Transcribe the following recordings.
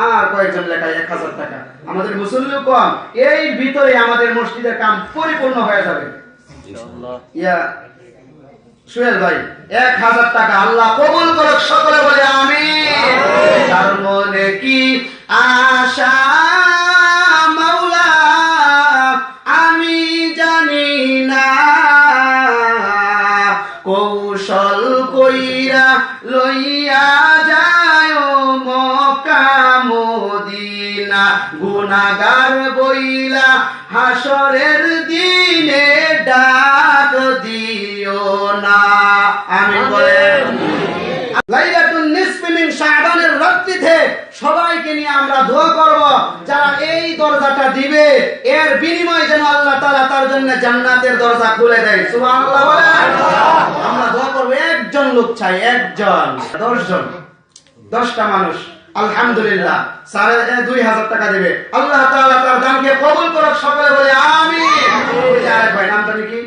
আর কয়েকজন লেখায় 1000 টাকা। আমাদের মুসল্লি কম, এই ভিতরে আমাদের মসজিদের কাম পরিপূর্ণ হয়ে যাবে ইনশাআল্লাহ। ইয়া সুহেল ভাই 1000 টাকা আল্লাহ কবুল করুক, সকলে বলে আমিন। তার মনে কি আশা মাওলা আমি জানি না, কৌশল কইরা লইয়া যায় মক্কা মদিনা, গুনাহগার বইলা হাসরের দিনে ডাক দিও না। আমিন বলেন। লাইলাতুন নিসফি মিন শাবানের রাত্রিতে সবাইকে নিয়ে আমরা দোয়া করব, যারা এই দরজাটা দিবে এর বিনিময়ে যেন আল্লাহ তাআলা তার জন্য জান্নাতের দরজা খুলে দেয়। সুবহানাল্লাহ বলেন। আমরা দোয়া করব, একজন লোক চাই, একজন, 10 জন, 10টা মানুষ আলহামদুলিল্লাহ 2500 টাকা দিবে। আল্লাহ তাআলা তার দানকে কবুল করুক, সকলে বলে আমিন। ওই যে আরেক ভাই নামটা কি?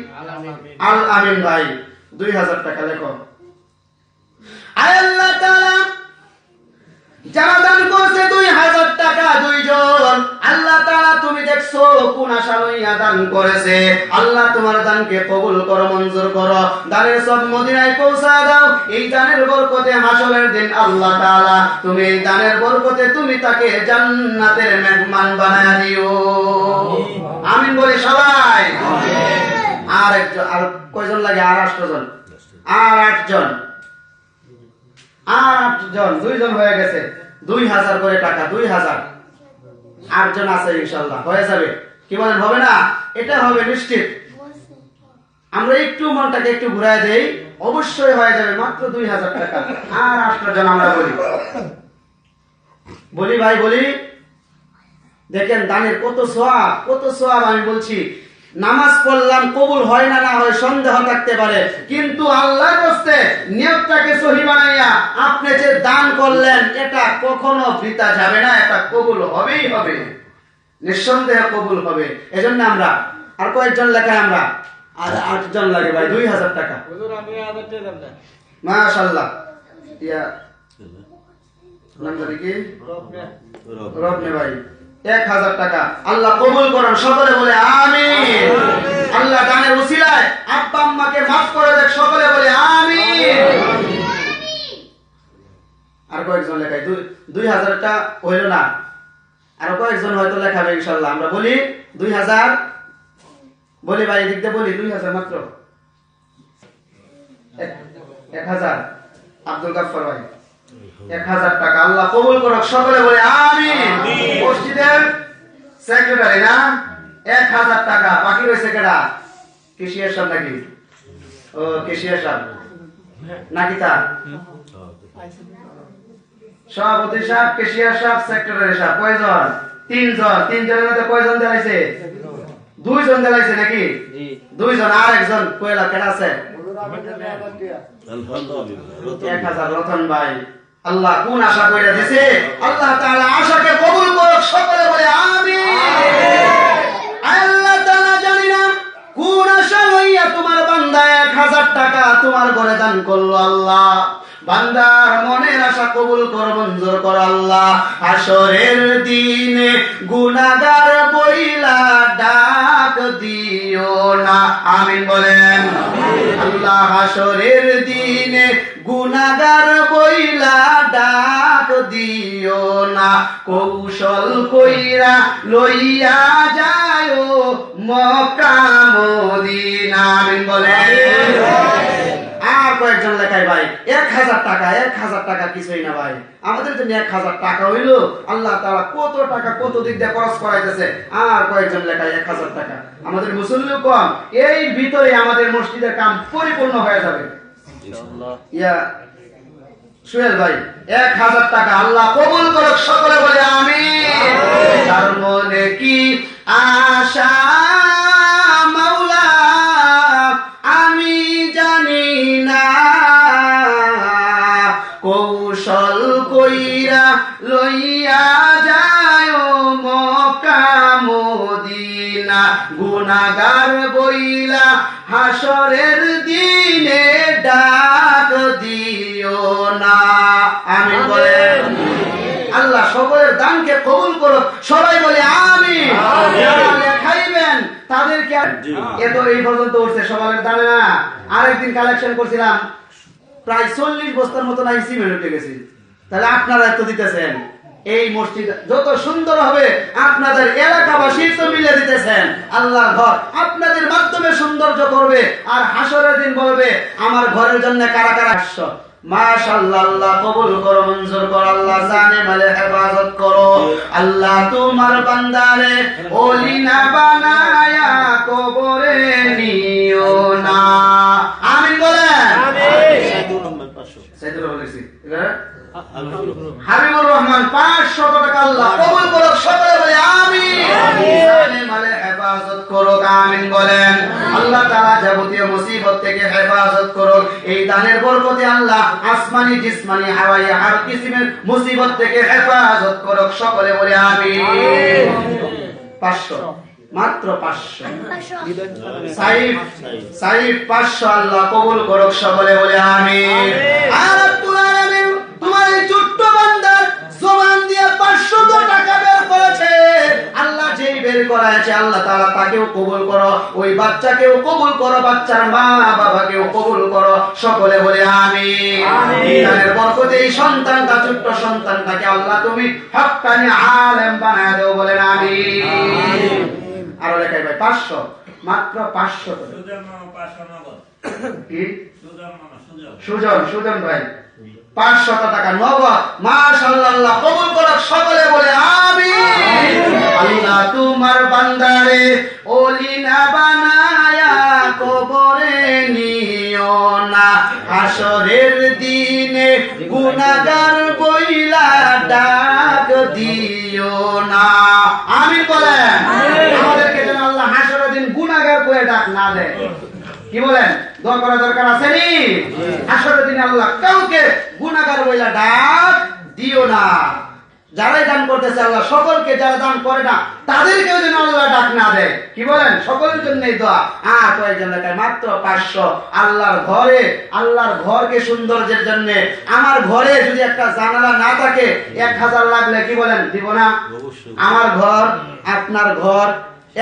আল আমিন ভাই 2000 টাকা লেখো। আল্লাহ তাআলা যারা দান করছে 2000 টাকা দুইজন, আল্লাহ তাআলা তুমি দেখছো কোন আশা লইয়া দান করেছে, আল্লাহ তোমার দানকে কবুল করো, মঞ্জুর করো, দানের সব মদিনায় পৌঁছা দাও। এই দানের বরকতে হাসরের দিন আল্লাহ তাআলা তুমি এই দানের বরকতে তুমি তাকে জান্নাতের মেহমান বানায়া দিও। আমিন বলে সবাই আর একজন, আর কয়জন লাগে? আর 8 জন, আর 8 জন, আর 8 জন, 2 জন হয়ে গেছে। 2000 করে টাকা, 2000, 8 জন আছে ইনশাআল্লাহ হয়ে যাবে। কি বলেন, হবে না? এটা হবে নিশ্চিত। আমরা একটু মনটাকে একটু ঘুরায় দেই, অবশ্যই হয়ে যাবে। মাত্র 2000 টাকা আর 8 জন আমরা বলি ভাই বলি। দেখেন দানের কত সওয়াব, কত সওয়াব। আমি বলছি নামাজ পড়লাম, কবুল হয় না না হয় সন্দেহ থাকতে পারে, কিন্তু আল্লাহর রাস্তে নিয়তটাকে সহি বানাইয়া আপনি যে দান করলেন এটা কখনো বৃথা যাবে না, এটা কবুল হবেই হবে, নিঃসন্দেহে কবুল হবে। এজন্য আমরা আর কয়েকজন লেখায় আমরা আর 8 জন লাগে ভাই 2000 টাকা। হুজুর আমি 1000 টাকা দেন না। মাশাআল্লাহ। ইয়া নাম কি? রবনে ভাই 1000 টাকা আল্লাহ কবুল করুন, সকলে বলে আমিন। আল্লাহ দানের উসিলায় আব্বা আম্মাকে মাফ করে দেখ, সকলে বলে আমিন। আর কয়েকজন লেখায় 2000 টা হইল না, আর কয়েকজন হয়তো লেখাবে ইনশাআল্লাহ। আমরা বলি 2000 বলি ভাই, এদিক দিয়ে বলি 2000 মাত্র 1000 আব্দুল গাফফার ভাই 1000 টাকা আল্লাহ কবুল করুক, সকলে বলে আমিন। মসজিদের সেক্রেটারি না 1000 টাকা, বাকি রয়েছে কেডা? কেশিয়ার সাহেব নাকি? ও কেশিয়ার সাহেব নাকি? তা সভাপতি সাহেব, কেশিয়ার সাহেব, সেক্রেটারি সাহেব কয়জন? 3 জন। 3 জনের মধ্যে কয়জন দেলাইছে? 2 জন দেলাইছে নাকি? 2 জন। আর একজন কয়লা কেডা আছে? আলহামদুলিল্লাহ 1000 রতন ভাই। আল্লাহ কোন আশা কইরা দিছে, আল্লাহ তাআলা আশাকে কবুল করুক, সকলে বলে আমিন। আল্লাহ তাআলা জানি না কোন আশা লইয়া তোমার বান্দা 1000 টাকা তোমার ঘরে দান করলো। আল্লাহ বান্দার মনের আশা কবুল কর, মঞ্জুর কর আল্লাহ। হাসরের দিনে গুনাহগার বইলা ডাক দিও না। আমিন বলেন। আল্লাহ হাসরের দিনে গুনাহগার বইলা ডাক দিও না, কৌশল কইরা লইয়া যায় মক্কা মদিনা। আমিন বলেন। আর কয়েকজন লেখায় ভাই 1000 টাকা, 1000 টাকা কিছুই না ভাই। আমাদের জন্য 1000 টাকা হইলো আল্লাহ তাআলা কত টাকা কত দিক দিয়ে খরচ করাইতেছে। আর কয়েকজন লেখায় 1000 টাকা। আমাদের মুসল্লি কম, এই ভিতরে আমাদের মসজিদের কাম পরিপূর্ণ হয়ে যাবে ইনশাআল্লাহ। ইয়া সুহেল ভাই 1000 টাকা আল্লাহ কবুল করুক, সকলে বলে আমিন। তার মনে কি আশা মাওলা আমি জানি না, কৌশল কইরা লইয়া যায় মক্কা মদিনা, গুনাহগার বইলা হাসরের দিনে ডাক দিও না। আমিন বলেন। আল্লাহ সকলের দানকে কবুল করুক, সবাই বলে আমিন। খাইবেন তাদেরকে এত এই পর্যন্ত উঠছে সকালের দানে না। আরেকদিন কালেকশন করছিলাম প্রায় 40 বস্তার মতো নাই সিমেন্ট উঠে গেছে। তাহলে আপনারা এত দিতেছেন, এই মসজিদ যত সুন্দর হবে আপনাদের এলাকাবাসী তো মিলে দিতেছেন। আল্লাহ ঘর আপনাদের মাধ্যমে সৌন্দর্য করবে, আর হাসরের দিন বলবে আমার ঘরের জন্য কারা কারা আসছো। মাশাআল্লাহ, আল্লাহ কবুল করো, মঞ্জুর করো, আল্লাহ জানে মালে হেফাজত করো। আল্লাহ তোমার বান্দারে ওলি না বানায়া কবরে নিও না। আমিন বলেন। সাইদুর বলেছি হাবিবুর রহমান 500 টাকা আল্লাহ কবুল করুক, সকলে বলে আমিন। জানে মালে হেফাজত করুক, আমিন বলেন। আল্লাহ তাআলা যাবতীয় মুসিবত থেকে হেফাজত করুক। এই দানের বরকতে আল্লাহ আসমানি জিসমানি হাওয়াই হর কিসমের মুসিবত থেকে হেফাজত করুক, সকলে বলে আমিন। 500 মাত্র 500 সাইফ 500 আল্লাহ কবুল করুক, সকলে বলে আমিন। আর রব্বুল আলামিন তোমার এই ছোট্ট বান্দার জবান দিয়ে 500 টাকা বের করেছে। আল্লাহ যেই বের করেছে আল্লাহ তাআলা তাকেও কবুল করো, ওই বাচ্চাকেও কবুল করো, বাচ্চার মা বাবাকেও কবুল করো, সকলে বলে আমিন। ইমানের বরকতে এই সন্তানটা, ছোট্ট সন্তানটাকে আল্লাহ তুমি হক্কানি আলেম বানায় দাও, বলেন আমিন। আরো লেখাই ভাই 500 মাত্র 500 কি সুজন ভাই 500 টাকা নগদ। মাশাআল্লাহ, আল্লাহ কবুল করুক, সকলে বলে আমিন। আল্লাহ তোমার বান্দারে ওলি না বানায়া কবরে নিও না, হাসরের দিনে গুনাহগার বইলা ডাক দিও না। আমিন বলেন। আমাদেরকে যেন আল্লাহ হাসরের দিন গুনাহগার কয়ে ডাক না দেয়। কি বলেন? দোয়া করা দরকার আছে নি? হাসরের দিন আল্লাহ কাউকে গুনাহগার বইলা ডাক দিও না। যারাই দান করতেছে আল্লাহ সকলকে, যারা দান করে না তাদেরকেও যেন আল্লাহ ডাক না দেয়। কি বলেন? সকলের জন্য এই দোয়া। আর কয়েকজন লেখায় মাত্র 500 আল্লাহর ঘরে, আল্লাহর ঘরকে সৌন্দর্যের জন্য। আমার ঘরে যদি একটা জানালা না থাকে 1000 লাগলে কি বলেন দিব না? আমার ঘর, আপনার ঘর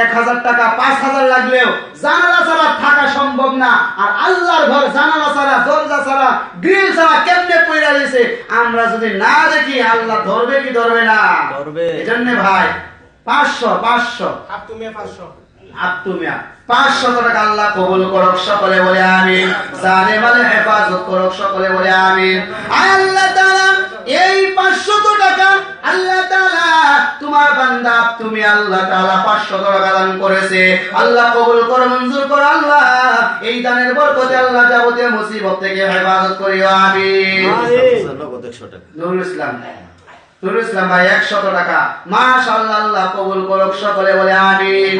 1000 টাকা 5000 লাগলেও জানালা ছাড়া থাকা সম্ভব না। আর আল্লাহর ঘর জানালা ছাড়া, দরজা ছাড়া, গ্রিল ছাড়া কেমনে পয়রা গেছে আমরা যদি না দেখি আল্লাহ ধরবে কি ধরবে না? ধরবে। এজন্য ভাই 500 আপতুমিয়া 500 টাকা আল্লাহ কবুল করুক, সকলে বলে আমিন। জানে মালে হেফাজত করুক, সকলে বলে আমিন। আল্লাহ তাআলা এই 500 টাকা আল্লাহ তাআলা তোমার বান্দা তুমি আল্লাহ তাআলা 500 টাকা দান করেছে, আল্লাহ কবুল করো, মঞ্জুর করো। আল্লাহ এই দানের বরকতে আল্লাহ যাবতীয় মুসিবত থেকে হেফাজত করিও, আমিন। নুরুল ইসলাম ভাই 100 টাকা মাশাআল্লাহ, আল্লাহ কবুল করুক, সকলে বলে আমিন।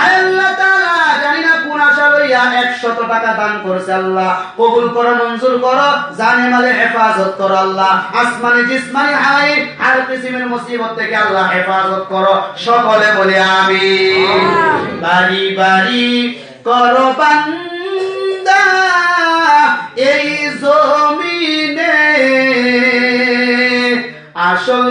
আল্লাহ তাআলা জানি না কোন আশা লইয়া 100 টাকা দান করেছে, আল্লাহ কবুল করো, মঞ্জুর করো, জানে মালে হেফাজত করো। আল্লাহ আসমানি জিসমানি হাই আর কিসমের মুসিবত থেকে আল্লাহ হেফাজত করো, সকলে বলে আমিন। বাড়ি বাড়ি করো বান্দা এই জমিনে, আসল